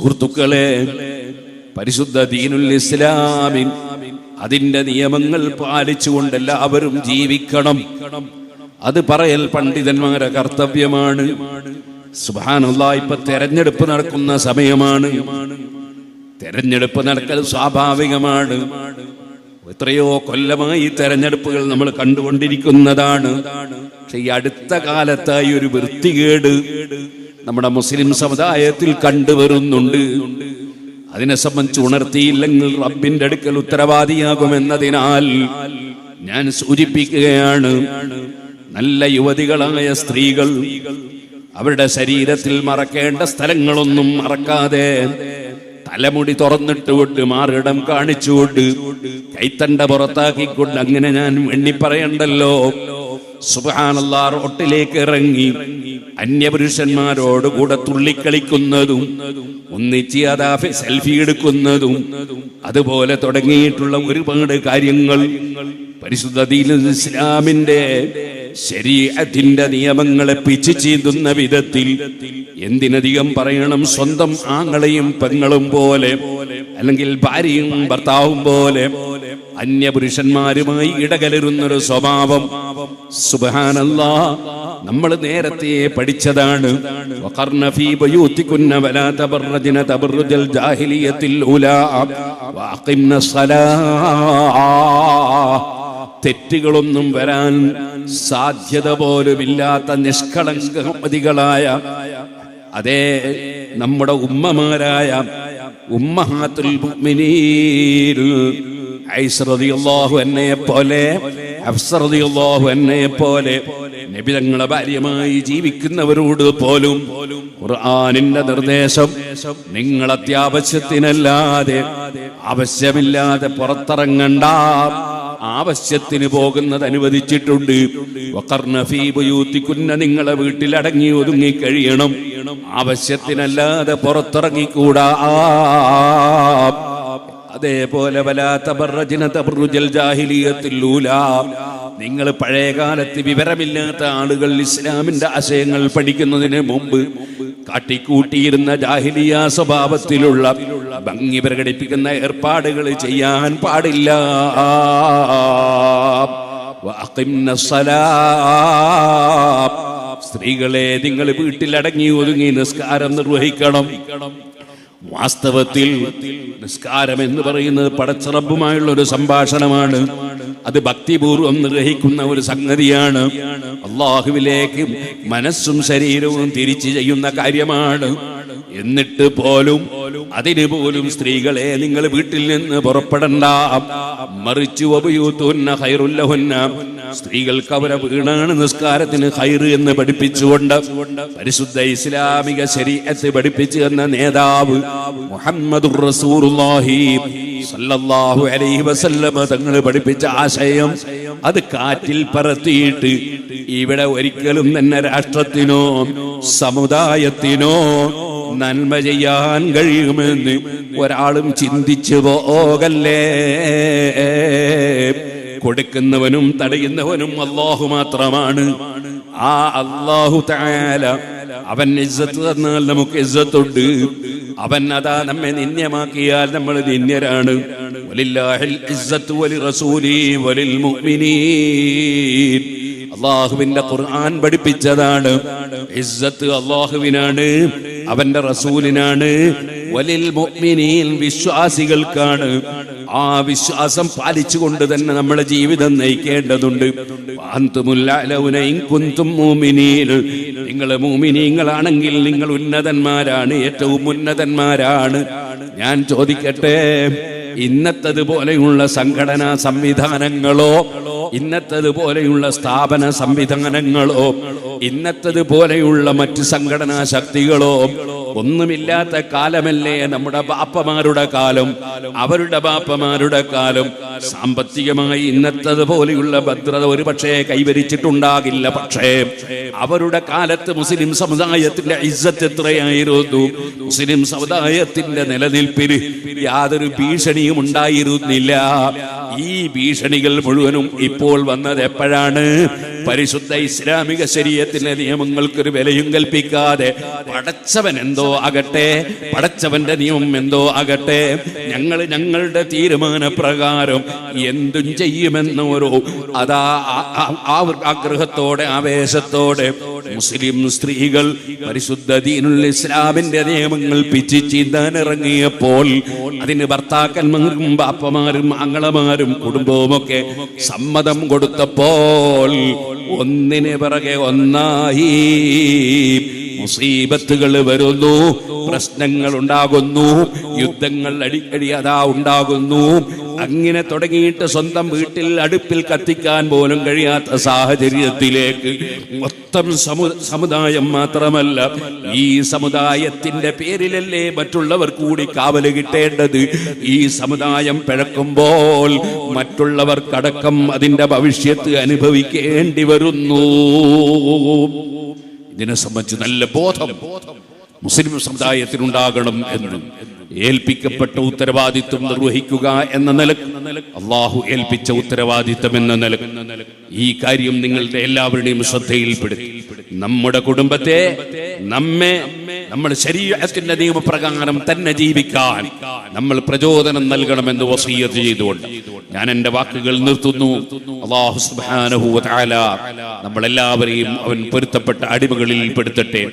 സുഹൃത്തുക്കളെ, പരിശുദ്ധ ദീനുൽ ഇസ്ലാമിൻ അതിന്റെ നിയമങ്ങൾ പാലിച്ചുകൊണ്ട് എല്ലാവരും ജീവിക്കണം. അത് പറയൽ പണ്ഡിതന്മാരുടെ കർത്തവ്യമാണ്. സുബ്ഹാനല്ലാഹ്, ഇപ്പൊ തെരഞ്ഞെടുപ്പ് നടക്കുന്ന സമയമാണ്. തെരഞ്ഞെടുപ്പ് നടക്കൽ സ്വാഭാവികമാണ്. എത്രയോ കൊല്ലമായി തെരഞ്ഞെടുപ്പുകൾ നമ്മൾ കണ്ടുകൊണ്ടിരിക്കുന്നതാണ്. പക്ഷെ ഈ അടുത്ത കാലത്തായി ഒരു വൃത്തികേട് നമ്മുടെ മുസ്ലിം സമുദായത്തിൽ കണ്ടുവരുന്നുണ്ട്. അതിനെ സംബന്ധിച്ച് ഉണർത്തിയില്ലെങ്കിൽ റബ്ബിന്റെ അടുക്കൽ ഉത്തരവാദിയാകുമെന്നതിനാൽ ഞാൻ സൂചിപ്പിക്കുകയാണ്. നല്ല യുവതികളായ സ്ത്രീകൾ അവരുടെ ശരീരത്തിൽ മറക്കേണ്ട സ്ഥലങ്ങളൊന്നും മറക്കാതെ തലമുടി തുറന്നിട്ടുകൊണ്ട് മാറിടം കാണിച്ചുകൊണ്ട് കൈത്തണ്ട പുറത്താക്കിക്കൊണ്ട്, അങ്ങനെ ഞാൻ എണ്ണി പറയണ്ടല്ലോ, സുബ്ഹാനല്ലാഹ്, റോട്ടിലേക്ക് ഇറങ്ങി അന്യപുരുഷന്മാരോട് കൂടെ തുള്ളിക്കളിക്കുന്നതും ഒന്നിച്ച് അതാ സെൽഫി എടുക്കുന്നതും അതുപോലെ തുടങ്ങിയിട്ടുള്ള ഒരുപാട് കാര്യങ്ങൾ പരിശുദ്ധ ദീനുൽ ഇസ്ലാമിന്റെ ശരീഅത്തിന്റെ നിയമങ്ങളെ പിച്ചു ചീന്തുന്ന വിധത്തിൽ, എന്തിനധികം പറയണം, സ്വന്തം ആങ്ങളെയും പെങ്ങളും പോലെ അല്ലെങ്കിൽ ഭാര്യയും ഭർത്താവും പോലെ അന്യപുരുഷന്മാരുമായി ഇടകലരുന്നൊരു സ്വഭാവം സുബ്ഹാനല്ലാഹ് നമ്മൾ നേരത്തെ പഠിച്ചതാണ്. വഖർന ഫീ ബയൂതികുന്ന വലാ തബറജ്ന തബറുജൽ ജാഹിലിയത്തിൽ ഉലാ വഅഖിംന സ്വലാഹ്. തെറ്റുകളൊന്നും വരാൻ സാധ്യത പോലുമില്ലാത്ത നിഷ്കളങ്കമതികളായ അതേ നമ്മുടെ ഉമ്മമാരായ ഉമ്മഹാത്തുൽ മുഅ്മിനീൻ ഐഷ റളിയല്ലാഹു അൻഹയെ പോലെ, ഹഫ്സ റളിയല്ലാഹു അൻഹയെ പോലെ നബി തങ്ങളുടെ ഭാര്യമായി ജീവിക്കുന്നവരോട് പോലും ഖുർആനിന്റെ നിർദ്ദേശം, നിങ്ങൾ അത്യാവശ്യത്തിനല്ലാതെ ആവശ്യമില്ലാതെ പുറത്തിറങ്ങണ്ട, ആവശ്യത്തിന് പോകുന്നത് അനുവദിച്ചിട്ടുണ്ട്. വഖർന ഫീ ബയൂതികുന്ന, നിങ്ങളെ വീട്ടിൽ അടങ്ങി ഒതുങ്ങി കഴിയണം, ആവശ്യത്തിനല്ലാതെ പുറത്തിറങ്ങിക്കൂടാ. അതേപോലെ വലാ തബറജ്ന തബറുജൽ ജാഹിലിയത്തിൽ ഊലാ, നിങ്ങൾ പഴയ കാലത്ത് വിവരമില്ലാത്ത ആളുകൾ ഇസ്ലാമിന്റെ ആശയങ്ങൾ പഠിക്കുന്നതിന് മുമ്പ് കാട്ടിക്കൂട്ടിയിരുന്ന ജാഹിലിയ സ്വഭാവത്തിലുള്ള ഭംഗി പ്രകടിപ്പിക്കുന്ന ഏർപ്പാടുകൾ ചെയ്യാൻ പാടില്ല. വഅഖിംന സ്വലാഹ്, സ്ത്രീകളെ നിങ്ങൾ വീട്ടിലടങ്ങി ഒതുങ്ങി നിസ്കാരം നിർവഹിക്കണം. വാസ്തവത്തിൽ നിസ്കാരം എന്ന് പറയുന്നത് പടച്ച റബ്ബുമായുള്ള ഒരു സംഭാഷണമാണ്. അത് ഭക്തിപൂർവം നിർവഹിക്കുന്ന ഒരു സംഗതിയാണ്. അള്ളാഹുവിലേക്ക് മനസ്സും ശരീരവും തിരിച്ചു ചെയ്യുന്ന കാര്യമാണ്. എന്നിട്ട് പോലും അതിന് പോലും സ്ത്രീകളെ നിങ്ങൾ വീട്ടിൽ നിന്ന് പുറപ്പെടണ്ട, മറിച്ചു വബയൂതുന്ന ഖൈറുൽ ലഹുന്ന, സ്ത്രീകൾക്ക് അവരെ വീടാണ് നിസ്കാരത്തിന് ഖൈറ് എന്ന് പഠിപ്പിച്ചുകൊണ്ട് പരിശുദ്ധ ഇസ്ലാമിക ശരീഅത്ത് പഠിപ്പിച്ചു എന്ന നേതാവ് മുഹമ്മദുർ റസൂലുള്ളാഹി സല്ലല്ലാഹു അലൈഹി വസല്ലം തങ്ങൾ പഠിപ്പിച്ച ആശയം അത് കാറ്റിൽ പറത്തിയിട്ട് ഇവിടെ ഒരിക്കലും തന്നെ രാഷ്ട്രത്തിനോ സമുദായത്തിനോ നന്മ ചെയ്യാൻ കഴിയുമെന്ന് ഒരാളും ചിന്തിച്ചു പോകല്ലേ. കൊടുക്കുന്നവനും തടയുന്നവനും അല്ലാഹു മാത്രമാണ്. ആ അല്ലാഹു തആല അവൻ ഇസ്സത്ത് തന്നാൽ നമുക്ക് ഇസ്സത്തുണ്ട്. അവൻ അതാ നമ്മെ നിന്ദ്യമാക്കിയാൽ നമ്മൾ നിന്ദ്യരാണ്. വലില്ലാഹിൽ ഇസ്സത്തു വലിറസൂലി വലിൽ മുഅ്മിനീൻ. അല്ലാഹുവിന്റെ ഖുർആൻ പഠിപ്പിച്ചതാണ്. ഇസ്സത്ത് അല്ലാഹുവിനാണ്, അവന്റെ റസൂലിനാണ്, വലിൽ മുഅ്മിനീൻ വിശ്വാസികൾക്കാണ്. ആ വിശ്വാസം പാലിച്ചുകൊണ്ട് തന്നെ നമ്മുടെ ജീവിതം നയിക്കേണ്ടതുണ്ട്. അൻതുമുൽ അലൗന ഇൻ കുൻതും മുഅ്മിനീൻ, നിങ്ങൾ മുഅ്മിനീങ്ങളാണെങ്കിൽ നിങ്ങൾ ഉന്നതന്മാരാണ്, ഏറ്റവും ഉന്നതന്മാരാണ്. ഞാൻ ചോദിക്കട്ടെ, ഇന്നത്തതുപോലെയുള്ള സംഘടനാ സംവിധാനങ്ങളോ ഇന്നത്തതുപോലെയുള്ള സ്ഥാപന സംവിധാനങ്ങളോ ഇന്നത്തതുപോലെയുള്ള മറ്റ് സംഘടനാ ശക്തികളോ ഒന്നുമില്ലാത്ത കാലമല്ലേ നമ്മുടെ ബാപ്പമാരുടെ കാലം, അവരുടെ ബാപ്പമാരുടെ കാലം. സാമ്പത്തികമായി ഇന്നത്തതുപോലെയുള്ള ഭദ്രത ഒരു പക്ഷേ കൈവരിച്ചിട്ടുണ്ടാകില്ല. പക്ഷേ അവരുടെ കാലത്ത് മുസ്ലിം സമുദായത്തിന്റെ ഇസ്സത്ത് എത്രയായിരുന്നു? മുസ്ലിം സമുദായത്തിന്റെ നിലനിൽപ്പിന് യാതൊരു ഭീഷണിയും ഉണ്ടായിരുന്നില്ല. ഈ ഭീഷണികൾ മുഴുവനും ഇപ്പോൾ വന്നത് എപ്പോഴാണ്? പരിശുദ്ധ ഇസ്ലാമിക ശരീഅത്തിന്റെ നിയമങ്ങൾക്കൊരു വിലയും കൽപ്പിക്കാതെ പടച്ചവൻ എന്തോ എന്തോ ആകട്ടെ, പടച്ചവന്റെ നിയമം എന്തോ ആകട്ടെ, ഞങ്ങൾ ഞങ്ങളുടെ തീരുമാനപ്രകാരം എന്തും ചെയ്യുമെന്ന ഒരു ആഗ്രഹത്തോടെ ആവേശത്തോടെ മുസ്ലിം സ്ത്രീകൾ പരിശുദ്ധ ദീനുൽ ഇസ്ലാമിന്റെ നിയമങ്ങൾ പിച്ച് ചീന്താൻ ഇറങ്ങിയപ്പോൾ അതിന് ഭർത്താക്കന്മാരും ബാപ്പമാരും ആങ്ങളമാരും കുടുംബവും ഒക്കെ സമ്മതം കൊടുത്തപ്പോൾ ഒന്നിന് പിറകെ ഒന്നായി മുസീബത്തുകൾ വരുന്നു, പ്രശ്നങ്ങൾ ഉണ്ടാകുന്നു, യുദ്ധങ്ങൾ അടിക്കടി അതാ ഉണ്ടാകുന്നു. അങ്ങനെ തുടങ്ങിയിട്ട് സ്വന്തം വീട്ടിൽ അടുപ്പിൽ കത്തിക്കാൻ പോലും കഴിയാത്ത സാഹചര്യത്തിലേക്ക് മൊത്തം സമുദായം മാത്രമല്ല, ഈ സമുദായത്തിന്റെ പേരിലല്ലേ മറ്റുള്ളവർ കൂടി കാവല് കിട്ടേണ്ടത്. ഈ സമുദായം പിഴക്കുമ്പോൾ മറ്റുള്ളവർക്കടക്കം അതിന്റെ ഭവിഷ്യത്ത് അനുഭവിക്കേണ്ടി വരുന്നു. ഇതിനെ സംബന്ധിച്ച് നല്ല ബോധം മുസ്ലിം സമുദായത്തിനുണ്ടാകണം എന്ന് ഏൽപ്പിക്കപ്പെട്ട ഉത്തരവാദിത്വം നിർവഹിക്കുക എന്ന നിലക്ക്, അള്ളാഹു ഏൽപ്പിച്ച ഉത്തരവാദിത്വം എന്ന നിലക്ക് ഈ കാര്യം നിങ്ങളുടെ എല്ലാവരുടെയും ശ്രദ്ധയിൽപ്പെടുത്തി നമ്മുടെ കുടുംബത്തെ നമ്മൾ ശരീഅത്തിന്റെ നിയമപ്രകാരം തന്നെ ജീവിക്കാൻ നമ്മൾ പ്രചോദനം നൽകണമെന്ന് വസിയ്യത്ത് ചെയ്തുകൊണ്ട് ഞാൻ എന്റെ വാക്കുകൾ നിർത്തുന്നു. അല്ലാഹു സുബ്ഹാനഹു വ തആല നമ്മളെല്ലാവരെയും അവൻ പൊരുത്തപ്പെട്ട അടിമകളിൽ പെടുത്തട്ടെ.